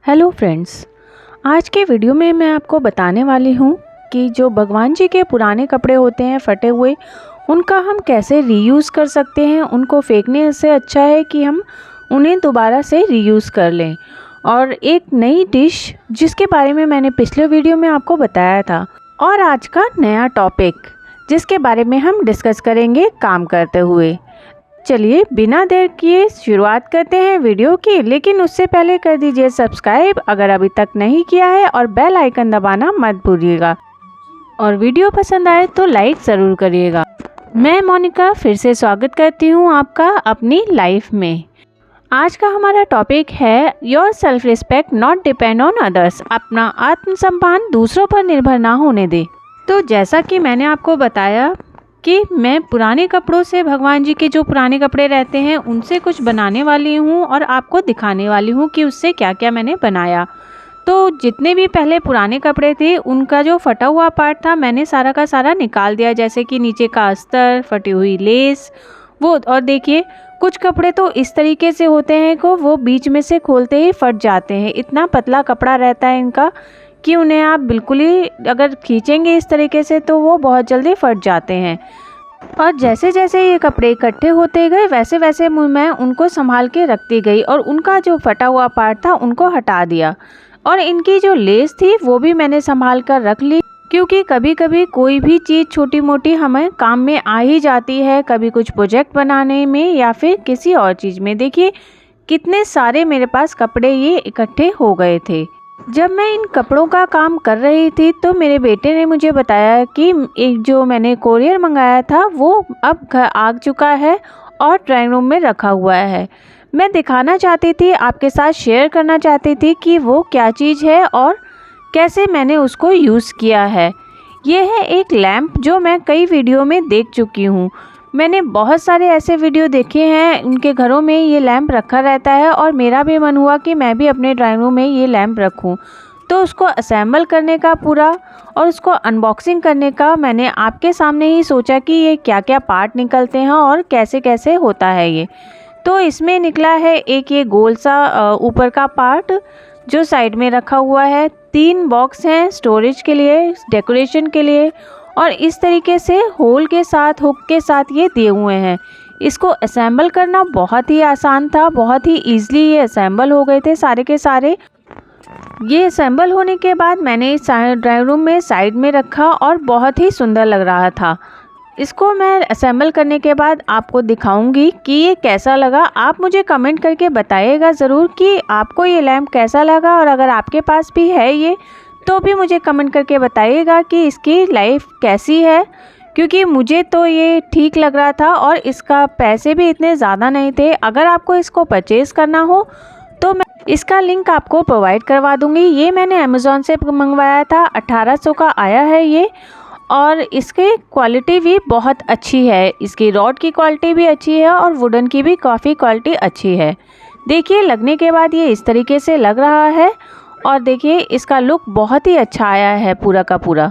Hello friends, आज के video में मैं आपको बताने वाली हूँ कि जो भगवान जी के पुराने कपड़े होते हैं फटे हुए, उनका हम कैसे रीयूज़ कर सकते हैं। उनको फेंकने से अच्छा है कि हम उन्हें दोबारा से रीयूज़ कर लें। और एक नई डिश जिसके बारे में मैंने पिछले वीडियो में आपको बताया था, और आज का नया टॉपिक जिसके बारे में हम डिस्कस करेंगे काम करते हुए। चलिए बिना देर किए शुरुआत करते हैं वीडियो की, लेकिन उससे पहले कर दीजिए सब्सक्राइब अगर अभी तक नहीं किया है, और बेल आइकन दबाना मत भूलिएगा। और वीडियो पसंद आए तो लाइक ज़रूर करिएगा। मैं मोनिका फिर से स्वागत करती हूँ आपका अपनी लाइफ में। आज का हमारा टॉपिक है your self respect not depend on others. अपना आत्मसम्मान दूसरों पर निर्भर ना होने दे। तो जैसा कि मैंने आपको बताया कि मैं पुराने कपड़ों से, भगवान जी के जो पुराने कपड़े रहते हैं उनसे कुछ बनाने वाली हूँ और आपको दिखाने वाली हूँ कि उससे क्या क्या मैंने बनाया। तो जितने भी पहले पुराने कपड़े थे उनका जो फटा हुआ पार्ट था मैंने सारा का सारा निकाल दिया, जैसे कि नीचे का अस्तर, फटी हुई लेस वो। और देखिए कुछ कपड़े तो इस तरीके से होते हैं को वो बीच में से खोलते ही फट जाते हैं। इतना पतला कपड़ा रहता है इनका कि उन्हें आप बिल्कुल ही अगर खींचेंगे इस तरीके से तो वो बहुत जल्दी फट जाते हैं। और जैसे जैसे ये कपड़े इकट्ठे होते गए वैसे वैसे मैं उनको संभाल के रखती गई, और उनका जो फटा हुआ पार्ट था उनको हटा दिया। और इनकी जो लेस थी वो भी मैंने संभाल कर रख ली, क्योंकि कभी कभी कोई भी चीज़ छोटी मोटी हमें काम में आ ही जाती है, कभी कुछ प्रोजेक्ट बनाने में या फिर किसी और चीज़ में। देखिए कितने सारे मेरे पास कपड़े ये इकट्ठे हो गए थे। जब मैं इन कपड़ों का काम कर रही थी तो मेरे बेटे ने मुझे बताया कि एक जो मैंने कोरियर मंगाया था वो अब घर आ चुका है और ड्राइंग रूम में रखा हुआ है। मैं दिखाना चाहती थी, आपके साथ शेयर करना चाहती थी कि वो क्या चीज़ है और कैसे मैंने उसको यूज़ किया है। ये है एक लैंप जो मैं कई वीडियो में देख चुकी हूँ। मैंने बहुत सारे ऐसे वीडियो देखे हैं, उनके घरों में ये लैंप रखा रहता है, और मेरा भी मन हुआ कि मैं भी अपने ड्राइंग रूम में ये लैंप रखूं। तो उसको असेंबल करने का पूरा और उसको अनबॉक्सिंग करने का मैंने आपके सामने ही सोचा कि ये क्या क्या पार्ट निकलते हैं और कैसे कैसे होता है ये। तो इसमें निकला है एक ये गोल सा ऊपर का पार्ट जो साइड में रखा हुआ है। 3 बॉक्स हैं स्टोरेज के लिए, डेकोरेशन के लिए, और इस तरीके से होल के साथ, हुक के साथ ये दिए हुए हैं। इसको असेंबल करना बहुत ही आसान था, बहुत ही ईजिली ये असेंबल हो गए थे सारे के सारे। ये असेंबल होने के बाद मैंने ड्राइंग रूम में साइड में रखा और बहुत ही सुंदर लग रहा था। इसको मैं असेंबल करने के बाद आपको दिखाऊंगी कि ये कैसा लगा। आप मुझे कमेंट करके बताइएगा ज़रूर कि आपको ये लैंप कैसा लगा, और अगर आपके पास भी है ये तो भी मुझे कमेंट करके बताइएगा कि इसकी लाइफ कैसी है, क्योंकि मुझे तो ये ठीक लग रहा था और इसका पैसे भी इतने ज़्यादा नहीं थे। अगर आपको इसको परचेज़ करना हो तो मैं इसका लिंक आपको प्रोवाइड करवा दूँगी। ये मैंने अमेज़ॉन से मंगवाया था, 1800 का आया है ये, और इसकी क्वालिटी भी बहुत अच्छी है। इसकी रॉड की क्वालिटी भी अच्छी है और वुडन की भी काफ़ी क्वालिटी अच्छी है। देखिए लगने के बाद ये इस तरीके से लग रहा है, और देखिए इसका लुक बहुत ही अच्छा आया है पूरा का पूरा।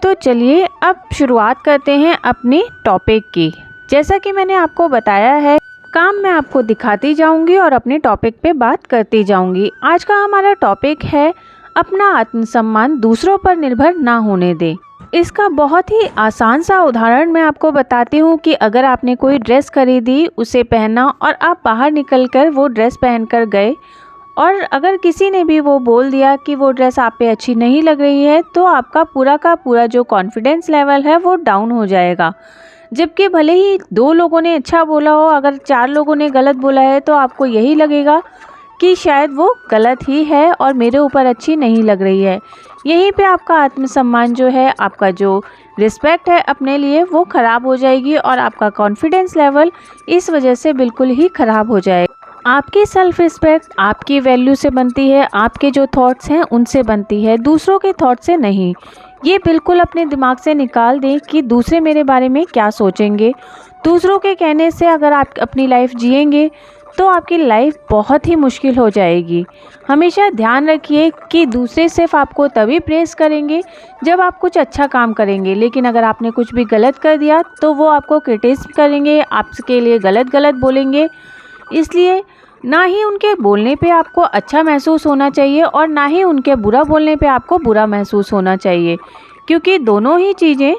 तो चलिए अब शुरुआत करते हैं अपने टॉपिक की। जैसा कि मैंने आपको बताया है, काम मैं आपको दिखाती जाऊंगी और अपने टॉपिक पे बात करती जाऊंगी। आज का हमारा टॉपिक है अपना आत्मसम्मान दूसरों पर निर्भर ना होने दे। इसका बहुत ही आसान सा उदाहरण मैं आपको बताती हूँ कि अगर आपने कोई ड्रेस खरीदी, उसे पहना और आप बाहर निकलकर वो ड्रेस पहनकर गए, और अगर किसी ने भी वो बोल दिया कि वो ड्रेस आप पे अच्छी नहीं लग रही है, तो आपका पूरा का पूरा जो कॉन्फिडेंस लेवल है वो डाउन हो जाएगा। जबकि भले ही 2 लोगों ने अच्छा बोला हो, अगर 4 लोगों ने गलत बोला है तो आपको यही लगेगा कि शायद वो गलत ही है और मेरे ऊपर अच्छी नहीं लग रही है। यहीं पे आपका आत्मसम्मान जो है, आपका जो रिस्पेक्ट है अपने लिए, वो ख़राब हो जाएगी, और आपका कॉन्फिडेंस लेवल इस वजह से बिल्कुल ही ख़राब हो जाएगा। आपकी सेल्फ रिस्पेक्ट आपकी वैल्यू से बनती है, आपके जो थॉट्स हैं उनसे बनती है, दूसरों के थॉट से नहीं। ये बिल्कुल अपने दिमाग से निकाल दें कि दूसरे मेरे बारे में क्या सोचेंगे। दूसरों के कहने से अगर आप अपनी लाइफ जिएंगे तो आपकी लाइफ बहुत ही मुश्किल हो जाएगी। हमेशा ध्यान रखिए कि दूसरे सिर्फ आपको तभी प्रेज़ करेंगे जब आप कुछ अच्छा काम करेंगे, लेकिन अगर आपने कुछ भी गलत कर दिया तो वो आपको क्रिटिसाइज़ करेंगे, आपके लिए गलत बोलेंगे। इसलिए ना ही उनके बोलने पे आपको अच्छा महसूस होना चाहिए और ना ही उनके बुरा बोलने पे आपको बुरा महसूस होना चाहिए, क्योंकि दोनों ही चीज़ें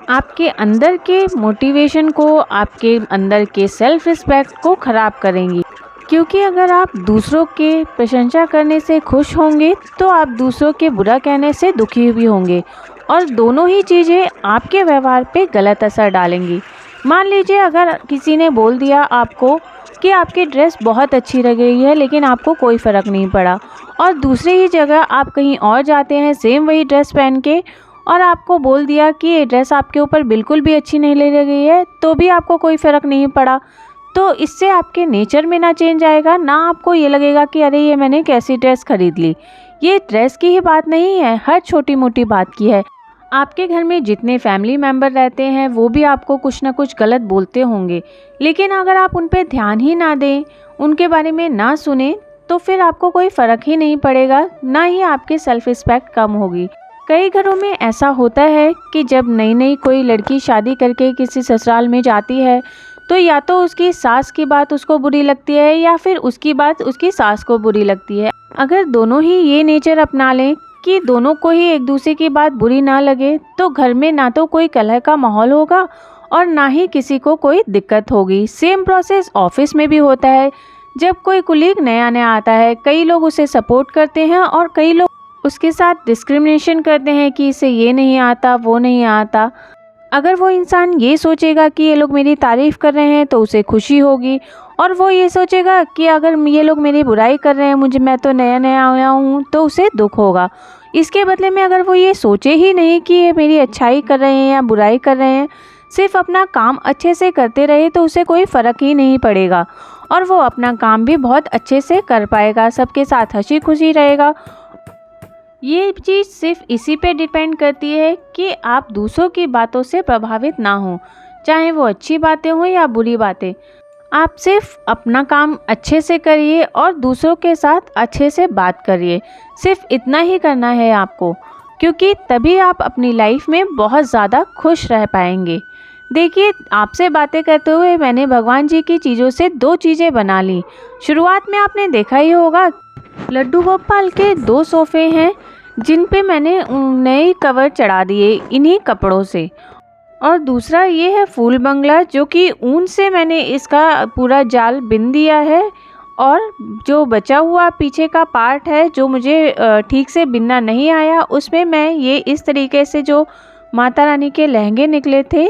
आपके अंदर के मोटिवेशन को, आपके अंदर के सेल्फ रिस्पेक्ट को ख़राब करेंगी। क्योंकि अगर आप दूसरों के प्रशंसा करने से खुश होंगे तो आप दूसरों के बुरा कहने से दुखी भी होंगे, और दोनों ही चीज़ें आपके व्यवहार पे गलत असर डालेंगी। मान लीजिए अगर किसी ने बोल दिया आपको कि आपकी ड्रेस बहुत अच्छी लग रही है, लेकिन आपको कोई फ़र्क नहीं पड़ा, और दूसरी ही जगह आप कहीं और जाते हैं सेम वही ड्रेस पहन के, और आपको बोल दिया कि ये ड्रेस आपके ऊपर बिल्कुल भी अच्छी नहीं लग रही है, तो भी आपको कोई फ़र्क नहीं पड़ा। तो इससे आपके नेचर में ना चेंज आएगा, ना आपको ये लगेगा कि अरे ये मैंने कैसी ड्रेस ख़रीद ली। ये ड्रेस की ही बात नहीं है, हर छोटी मोटी बात की है। आपके घर में जितने फैमिली मेम्बर रहते हैं वो भी आपको कुछ ना कुछ गलत बोलते होंगे, लेकिन अगर आप उन पे ध्यान ही ना दें, उनके बारे में ना सुने, तो फिर आपको कोई फ़र्क ही नहीं पड़ेगा, ना ही आपकी सेल्फ रिस्पेक्ट कम होगी। कई घरों में ऐसा होता है कि जब नई नई कोई लड़की शादी करके किसी ससुराल में जाती है, तो या तो उसकी सास की बात उसको बुरी लगती है या फिर उसकी बात उसकी सास को बुरी लगती है। अगर दोनों ही ये नेचर अपना लें कि दोनों को ही एक दूसरे की बात बुरी ना लगे, तो घर में ना तो कोई कलह का माहौल होगा और ना ही किसी को कोई दिक्कत होगी। सेम प्रोसेस ऑफिस में भी होता है। जब कोई कुलीग नया आता है, कई लोग उसे सपोर्ट करते हैं और कई लोग उसके साथ डिस्क्रिमिनेशन करते हैं कि इसे ये नहीं आता, वो नहीं आता। अगर वो इंसान ये सोचेगा कि ये लोग मेरी तारीफ़ कर रहे हैं तो उसे खुशी होगी, और वो ये सोचेगा कि अगर ये लोग मेरी बुराई कर रहे हैं, मैं तो नया आया हूँ, तो उसे दुख होगा। इसके बदले में अगर वो ये सोचे ही नहीं कि ये मेरी अच्छाई कर रहे हैं या बुराई कर रहे हैं, सिर्फ अपना काम अच्छे से करते रहे, तो उसे कोई फ़र्क ही नहीं पड़ेगा और वो अपना काम भी बहुत अच्छे से कर पाएगा, सबके साथ हंसी खुशी रहेगा। ये चीज़ सिर्फ इसी पे डिपेंड करती है कि आप दूसरों की बातों से प्रभावित ना हों, चाहे वो अच्छी बातें हों या बुरी बातें। आप सिर्फ अपना काम अच्छे से करिए और दूसरों के साथ अच्छे से बात करिए, सिर्फ इतना ही करना है आपको, क्योंकि तभी आप अपनी लाइफ में बहुत ज़्यादा खुश रह पाएंगे। देखिए, आपसे बातें करते हुए मैंने भगवान जी की चीज़ों से 2 चीज़ें बना ली। शुरुआत में आपने देखा ही होगा, लड्डू गोपाल के 2 सोफ़े हैं जिन पे मैंने नए कवर चढ़ा दिए इन्हीं कपड़ों से, और दूसरा ये है फूल बंगला, जो कि ऊन से मैंने इसका पूरा जाल बिन दिया है, और जो बचा हुआ पीछे का पार्ट है जो मुझे ठीक से बिनना नहीं आया, उसमें मैं ये इस तरीके से जो माता रानी के लहंगे निकले थे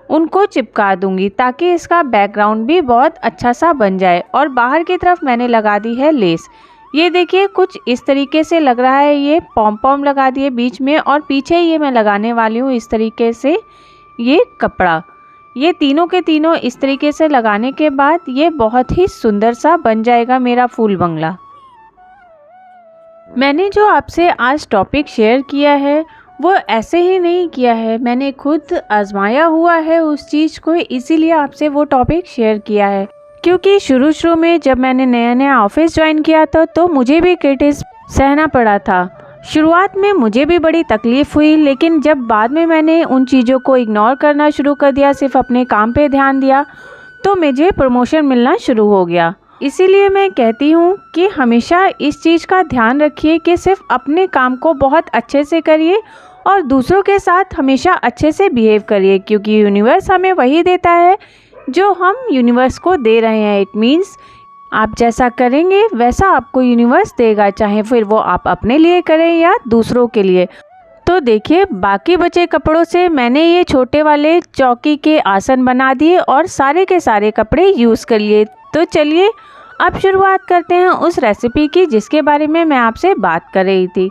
उनको चिपका दूंगी, ताकि इसका बैकग्राउंड भी बहुत अच्छा सा बन जाए। और बाहर की तरफ मैंने लगा दी है लेस। ये देखिए कुछ इस तरीके से लग रहा है, ये पॉम लगा दिए बीच में, और पीछे ये मैं लगाने वाली हूँ इस तरीके से ये कपड़ा। ये तीनों के तीनों इस तरीके से लगाने के बाद ये बहुत ही सुंदर सा बन जाएगा मेरा फूल बंगला। मैंने जो आपसे आज टॉपिक शेयर किया है वो ऐसे ही नहीं किया है, मैंने खुद आजमाया हुआ है उस चीज़ को, इसीलिए आपसे वो टॉपिक शेयर किया है। क्योंकि शुरू में जब मैंने नया ऑफिस ज्वाइन किया था तो मुझे भी क्रिटिसिज्म सहना पड़ा था। शुरुआत में मुझे भी बड़ी तकलीफ़ हुई, लेकिन जब बाद में मैंने उन चीज़ों को इग्नोर करना शुरू कर दिया, सिर्फ अपने काम पे ध्यान दिया, तो मुझे प्रमोशन मिलना शुरू हो गया। इसीलिए मैं कहती हूँ कि हमेशा इस चीज़ का ध्यान रखिए कि सिर्फ अपने काम को बहुत अच्छे से करिए और दूसरों के साथ हमेशा अच्छे से बिहेव करिए, क्योंकि यूनिवर्स हमें वही देता है जो हम यूनिवर्स को दे रहे हैं। इट मीन्स आप जैसा करेंगे वैसा आपको यूनिवर्स देगा, चाहे फिर वो आप अपने लिए करें या दूसरों के लिए। तो देखिए, बाकी बचे कपड़ों से मैंने ये छोटे वाले चौकी के आसन बना दिए और सारे के सारे कपड़े यूज़ कर लिए। तो चलिए अब शुरुआत करते हैं उस रेसिपी की जिसके बारे में मैं आपसे बात कर रही थी।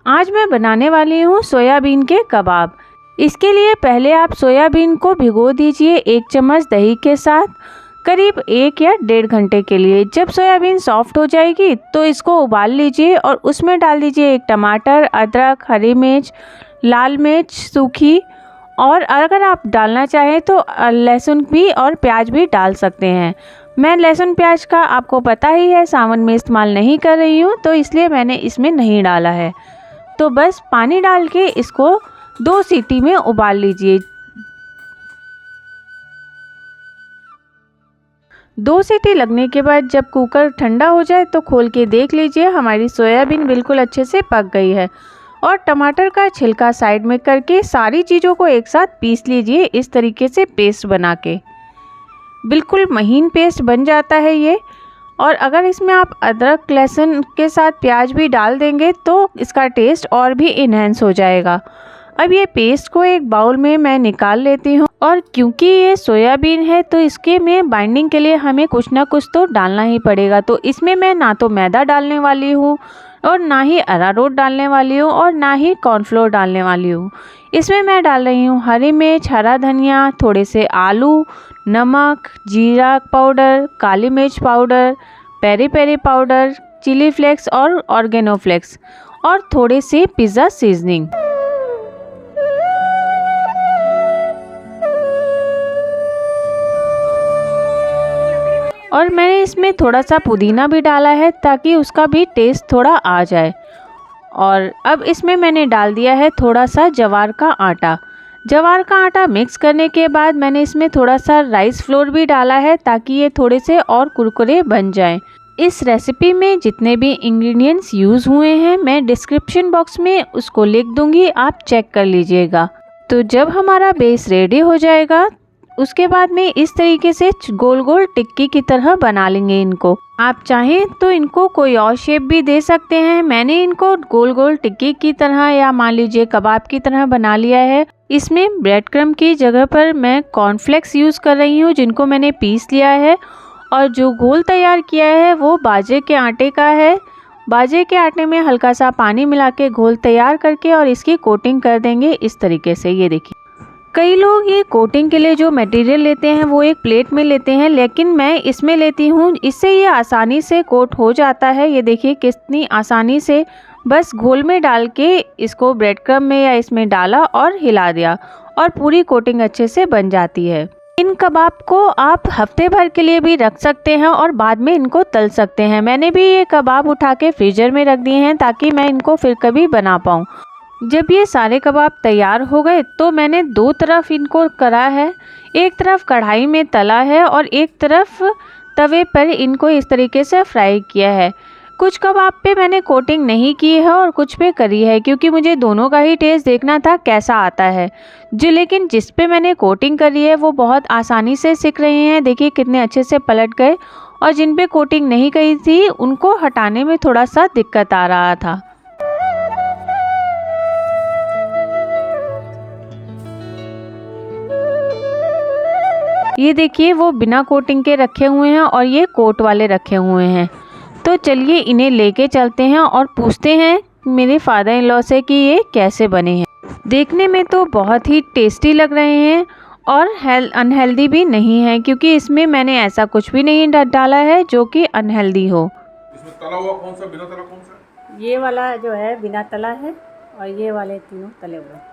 आज मैं बनाने वाली हूँ सोयाबीन के कबाब। इसके लिए पहले आप सोयाबीन को भिगो दीजिए 1 चम्मच दही के साथ करीब 1 या 1.5 घंटे के लिए। जब सोयाबीन सॉफ्ट हो जाएगी तो इसको उबाल लीजिए और उसमें डाल दीजिए 1 टमाटर, अदरक, हरी मिर्च, लाल मिर्च सूखी, और अगर आप डालना चाहें तो लहसुन भी और प्याज भी डाल सकते हैं। मैं लहसुन प्याज का आपको पता ही है सावन में इस्तेमाल नहीं कर रही हूँ, तो इसलिए मैंने इसमें नहीं डाला है। तो बस पानी डाल के इसको 2 सीटी में उबाल लीजिए। 2 सीटी लगने के बाद जब कुकर ठंडा हो जाए तो खोल के देख लीजिए हमारी सोयाबीन बिल्कुल अच्छे से पक गई है। और टमाटर का छिलका साइड में करके सारी चीज़ों को एक साथ पीस लीजिए, इस तरीके से पेस्ट बना के। बिल्कुल महीन पेस्ट बन जाता है ये। और अगर इसमें आप अदरक लहसुन के साथ प्याज भी डाल देंगे तो इसका टेस्ट और भी इन्हेंस हो जाएगा। अब ये पेस्ट को एक बाउल में मैं निकाल लेती हूँ। और क्योंकि ये सोयाबीन है तो इसके में बाइंडिंग के लिए हमें कुछ ना कुछ तो डालना ही पड़ेगा। तो इसमें मैं ना तो मैदा डालने वाली हूँ और ना ही अरारोट डालने वाली हूँ और ना ही कॉर्नफ्लोर डालने वाली हूँ। इसमें मैं डाल रही हूँ हरी मिर्च, हरा धनिया, थोड़े से आलू, नमक, जीरा पाउडर, काली मिर्च powder, peri peri powder, chilli flakes और ऑर्गेनो फ्लेक्स और थोड़े से पिज़्ज़ा सीजनिंग। और मैंने इसमें थोड़ा सा पुदीना भी डाला है ताकि उसका भी टेस्ट थोड़ा आ जाए। और अब इसमें मैंने डाल दिया है थोड़ा सा ज्वार का आटा। ज्वार का आटा मिक्स करने के बाद मैंने इसमें थोड़ा सा राइस फ्लोर भी डाला है ताकि ये थोड़े से और कुरकुरे बन जाएं। इस रेसिपी में जितने भी इंग्रेडिएंट्स यूज़ हुए हैं मैं डिस्क्रिप्शन बॉक्स में उसको लिख दूंगी, आप चेक कर लीजिएगा। तो जब हमारा बेस रेडी हो जाएगा उसके बाद में इस तरीके से गोल गोल टिक्की की तरह बना लेंगे इनको। आप चाहें तो इनको कोई और शेप भी दे सकते हैं। मैंने इनको गोल गोल टिक्की की तरह या मान लीजिए कबाब की तरह बना लिया है। इसमें ब्रेड क्रम्ब की जगह पर मैं कॉर्नफ्लेक्स यूज़ कर रही हूँ जिनको मैंने पीस लिया है। और जो घोल तैयार किया है वो बाजे के आटे का है। बाजे के आटे में हल्का सा पानी मिला के घोल तैयार करके और इसकी कोटिंग कर देंगे इस तरीके से। ये देखिए, कई लोग ये कोटिंग के लिए जो मटेरियल लेते हैं वो एक प्लेट में लेते हैं, लेकिन मैं इसमें लेती हूँ। इससे ये आसानी से कोट हो जाता है। ये देखिए कितनी आसानी से बस घोल में डाल के इसको ब्रेड क्रम्ब में या इसमें डाला और हिला दिया और पूरी कोटिंग अच्छे से बन जाती है। इन कबाब को आप हफ्ते भर के लिए भी रख सकते हैं और बाद में इनको तल सकते हैं। मैंने भी ये कबाब उठा के फ्रीजर में रख दिए हैं ताकि मैं इनको फिर कभी बना पाऊँ। जब ये सारे कबाब तैयार हो गए तो मैंने 2 तरफ इनको करा है। एक तरफ कढ़ाई में तला है और एक तरफ तवे पर इनको इस तरीके से फ्राई किया है। कुछ कबाब पे मैंने कोटिंग नहीं की है और कुछ पे करी है क्योंकि मुझे दोनों का ही टेस्ट देखना था कैसा आता है। लेकिन जिस पे मैंने कोटिंग करी है वो बहुत आसानी से सिक रहे हैं। देखिए कितने अच्छे से पलट गए। और जिन पे कोटिंग नहीं करी थी उनको हटाने में थोड़ा सा दिक्कत आ रहा था। ये देखिए वो बिना कोटिंग के रखे हुए हैं और ये कोट वाले रखे हुए हैं। तो चलिए इन्हें लेके चलते हैं और पूछते हैं मेरे फादर इन लॉ से कि ये कैसे बने हैं। देखने में तो बहुत ही टेस्टी लग रहे हैं और अनहेल्दी भी नहीं है क्योंकि इसमें मैंने ऐसा कुछ भी नहीं डाला है जो कि अनहेल्दी हो। इसमें तला हुआ कौन सा, बिना तला कौन सा? ये वाला जो है बिना तला है और ये वाले तीनों तले हुए।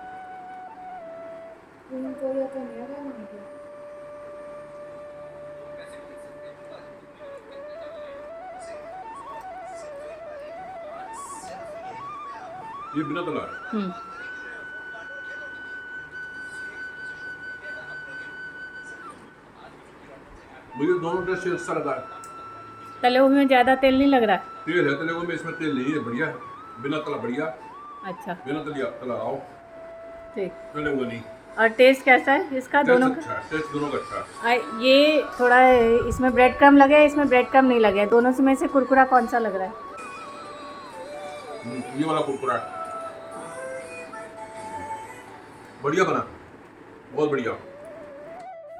ये बिना तला है। मुझे दोनों टेस्ट अच्छा लगा है। तले हुए में ज़्यादा तेल नहीं लग रहा। तेल है तले हुए में, इसमें तेल नहीं है। बढ़िया है, बिना तला बढ़िया। अच्छा बिना तला आओ, ठीक। तले हुए नहीं। और टेस्ट कैसा है इसका? दोनों का अच्छा है, टेस्ट दोनों का अच्छा है। ये थोड़ा इसमें ब्रेड क्रम्ब लगे, इसमें ब्रेड क्रम्ब नहीं लगे। दोनों में से कुरकुरा कौन सा लग रहा है? ये वाला कुरकुरा बढ़िया बना, बहुत बढ़िया।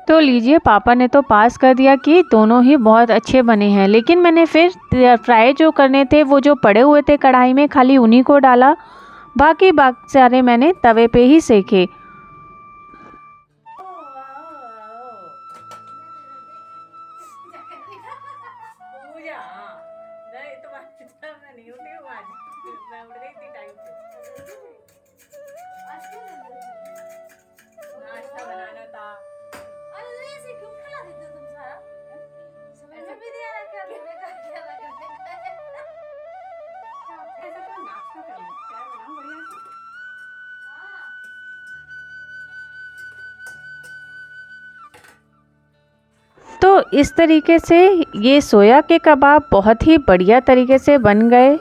तो लीजिए पापा ने तो पास कर दिया कि दोनों ही बहुत अच्छे बने हैं। लेकिन मैंने फिर फ्राई जो करने थे वो जो पड़े हुए थे कढ़ाई में खाली उन्हीं को डाला, बाकी सारे मैंने तवे पे ही सेके। इस तरीके से ये सोया के कबाब बहुत ही बढ़िया तरीके से बन गए।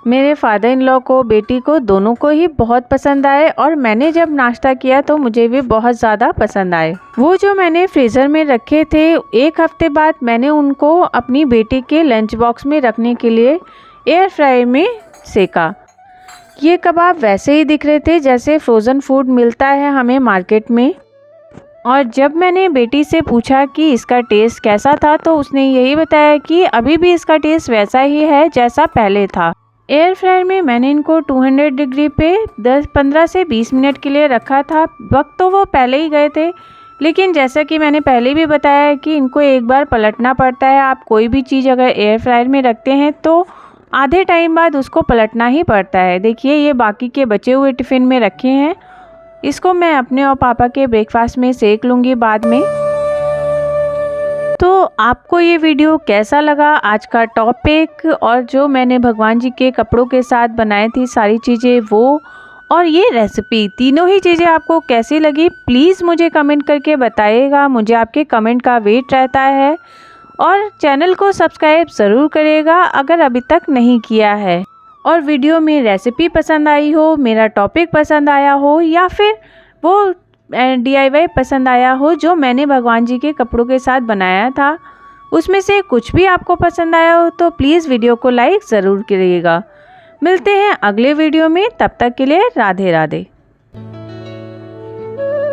मेरे फादर इन लॉ को, बेटी को, दोनों को ही बहुत पसंद आए और मैंने जब नाश्ता किया तो मुझे भी बहुत ज़्यादा पसंद आए। वो जो मैंने फ्रीज़र में रखे थे, 1 हफ्ते बाद मैंने उनको अपनी बेटी के लंच बॉक्स में रखने के लिए एयर फ्रायर में सेका। ये कबाब वैसे ही दिख रहे थे जैसे फ्रोज़न फूड मिलता है हमें मार्केट में। और जब मैंने बेटी से पूछा कि इसका टेस्ट कैसा था तो उसने यही बताया कि अभी भी इसका टेस्ट वैसा ही है जैसा पहले था। एयर फ्रायर में मैंने इनको 200 डिग्री पे 15 से 20 मिनट के लिए रखा था। वक्त तो वो पहले ही गए थे, लेकिन जैसा कि मैंने पहले भी बताया कि इनको एक बार पलटना पड़ता है। आप कोई भी चीज़ अगर एयर फ्रायर में रखते हैं तो आधे टाइम बाद उसको पलटना ही पड़ता है। देखिए ये बाकी के बचे हुए टिफ़िन में रखे हैं, इसको मैं अपने और पापा के ब्रेकफास्ट में सेक लूँगी बाद में। तो आपको ये वीडियो कैसा लगा, आज का टॉपिक और जो मैंने भगवान जी के कपड़ों के साथ बनाई थी सारी चीज़ें वो और ये रेसिपी, तीनों ही चीज़ें आपको कैसी लगी प्लीज़ मुझे कमेंट करके बताइएगा। मुझे आपके कमेंट का वेट रहता है और चैनल को सब्सक्राइब ज़रूर करिएगा अगर अभी तक नहीं किया है। और वीडियो में रेसिपी पसंद आई हो, मेरा टॉपिक पसंद आया हो या फिर वो DIY पसंद आया हो जो मैंने भगवान जी के कपड़ों के साथ बनाया था, उसमें से कुछ भी आपको पसंद आया हो तो प्लीज़ वीडियो को लाइक ज़रूर करिएगा। मिलते हैं अगले वीडियो में, तब तक के लिए राधे राधे।